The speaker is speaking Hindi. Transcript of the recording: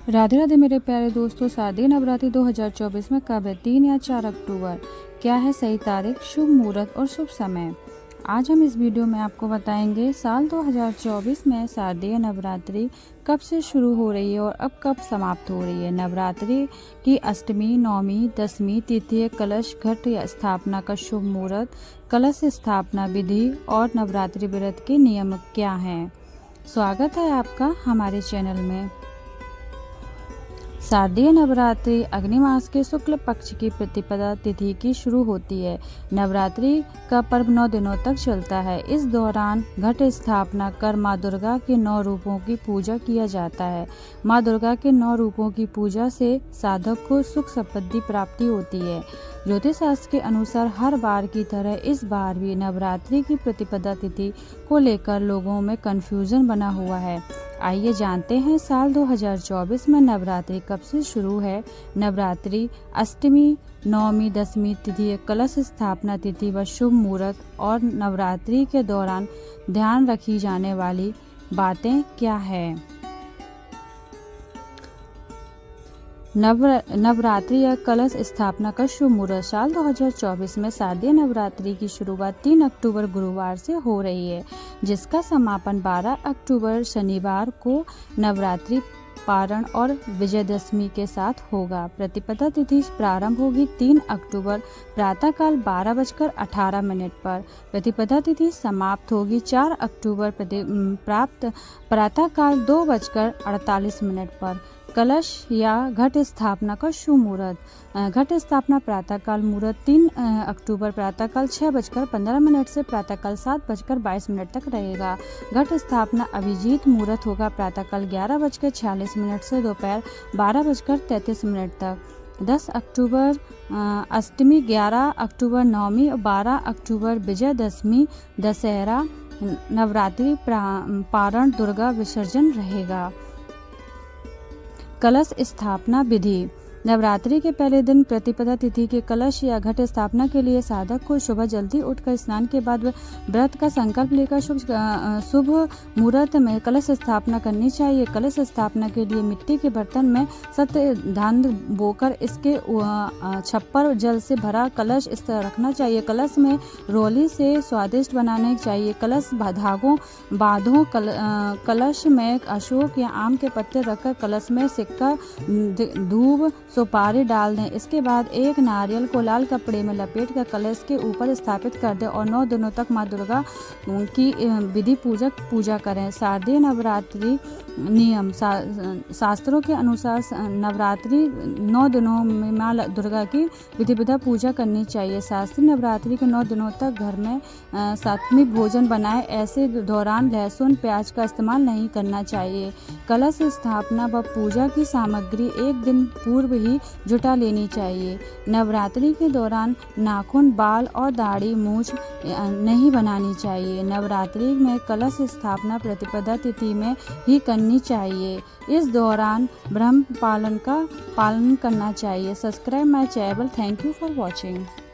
राधे राधे मेरे प्यारे दोस्तों, शारदीय नवरात्रि 2024 में कब है? 3 या 4 अक्टूबर। क्या है सही तारीख, शुभ मुहूर्त और शुभ समय? आज हम इस वीडियो में आपको बताएंगे साल 2024 में शारदीय नवरात्रि कब से शुरू हो रही है और अब कब समाप्त हो रही है। नवरात्रि की अष्टमी, नवमी, दशमी तिथि, कलश घट या स्थापना का शुभ मुहूर्त, कलश स्थापना विधि और नवरात्रि व्रत के नियम क्या हैं। स्वागत है आपका हमारे चैनल में। शारदीय नवरात्रि अग्नि मास के शुक्ल पक्ष की प्रतिपदा तिथि की शुरू होती है। नवरात्रि का पर्व 9 दिनों तक चलता है। इस दौरान घट स्थापना कर माँ दुर्गा के 9 रूपों की पूजा किया जाता है। माँ दुर्गा के 9 रूपों की पूजा से साधक को सुख समृद्धि प्राप्ति होती है। ज्योतिष शास्त्र के अनुसार हर बार की तरह इस बार भी नवरात्रि की प्रतिपदा तिथि को लेकर लोगों में कंफ्यूजन बना हुआ है। आइए जानते हैं साल 2024 में नवरात्रि कब से शुरू है। नवरात्रि अष्टमी, नवमी, दशमी तिथि, कलश स्थापना तिथि व शुभ मुहूर्त और नवरात्रि के दौरान ध्यान रखी जाने वाली बातें क्या है। नवरात्रि या कलश स्थापना का शुभ मुहूर्त साल 2024 में शारदीय नवरात्रि की शुरुआत 3 अक्टूबर गुरुवार से हो रही है, जिसका समापन 12 अक्टूबर शनिवार को नवरात्रि पारण और विजयदशमी के साथ होगा। प्रतिपदा तिथि प्रारंभ होगी 3 अक्टूबर प्रातःकाल 12:18 पर। प्रतिपदा तिथि समाप्त होगी 4 अक्टूबर प्रातःकाल 2:48 पर। कलश या घट स्थापना का शुभ मुहूर्त। घट स्थापना प्रातःकाल मुहूर्त 3 अक्टूबर प्रातःकाल 6:15 से प्रातःकाल 7:22 तक रहेगा। घट स्थापना अभिजीत मुहूर्त होगा प्रातःकाल 11:46 से दोपहर 12:33 तक। 10 अक्टूबर अष्टमी, 11 अक्टूबर नवमी और 12 अक्टूबर विजयदशमी दशहरा नवरात्रि पारण दुर्गा विसर्जन रहेगा। कलश स्थापना विधि। नवरात्रि के पहले दिन प्रतिपदा तिथि के कलश या घट स्थापना के लिए साधक को सुबह जल्दी उठकर स्नान के बाद व्रत का संकल्प लेकर शुभ मुहूर्त में कलश स्थापना करनी चाहिए। कलश स्थापना के लिए मिट्टी के बर्तन में सत्य धान बोकर इसके छप्पर जल से भरा कलश इस तरह रखना चाहिए। कलश में रोली से स्वादिष्ट बनाने चाहिए। कलश धागों बांधो। कलश में अशोक या आम के पत्ते रखकर कलश में सिक्का, धूप, सुपारी डाल दें। इसके बाद एक नारियल को लाल कपड़े में लपेटकर कलश के ऊपर स्थापित कर दें और 9 दिनों तक माँ दुर्गा की विधि पूजक पूजा करें। शारदीय नवरात्रि नियम। शास्त्रों के अनुसार नवरात्रि 9 दिनों में माँ दुर्गा की विधिवत पूजा करनी चाहिए। शास्त्रीय नवरात्रि के 9 दिनों तक घर में सात्विक भोजन बनाए। ऐसे दौरान लहसुन प्याज का इस्तेमाल नहीं करना चाहिए। कलश स्थापना व पूजा की सामग्री एक दिन पूर्व ही जुटा लेनी चाहिए। नवरात्रि के दौरान नाखून, बाल और दाढ़ी मूछ नहीं बनानी चाहिए। नवरात्रि में कलश स्थापना प्रतिपदा तिथि में ही करनी चाहिए। इस दौरान ब्रह्म पालन का पालन करना चाहिए। Subscribe my channel. Thank you for watching.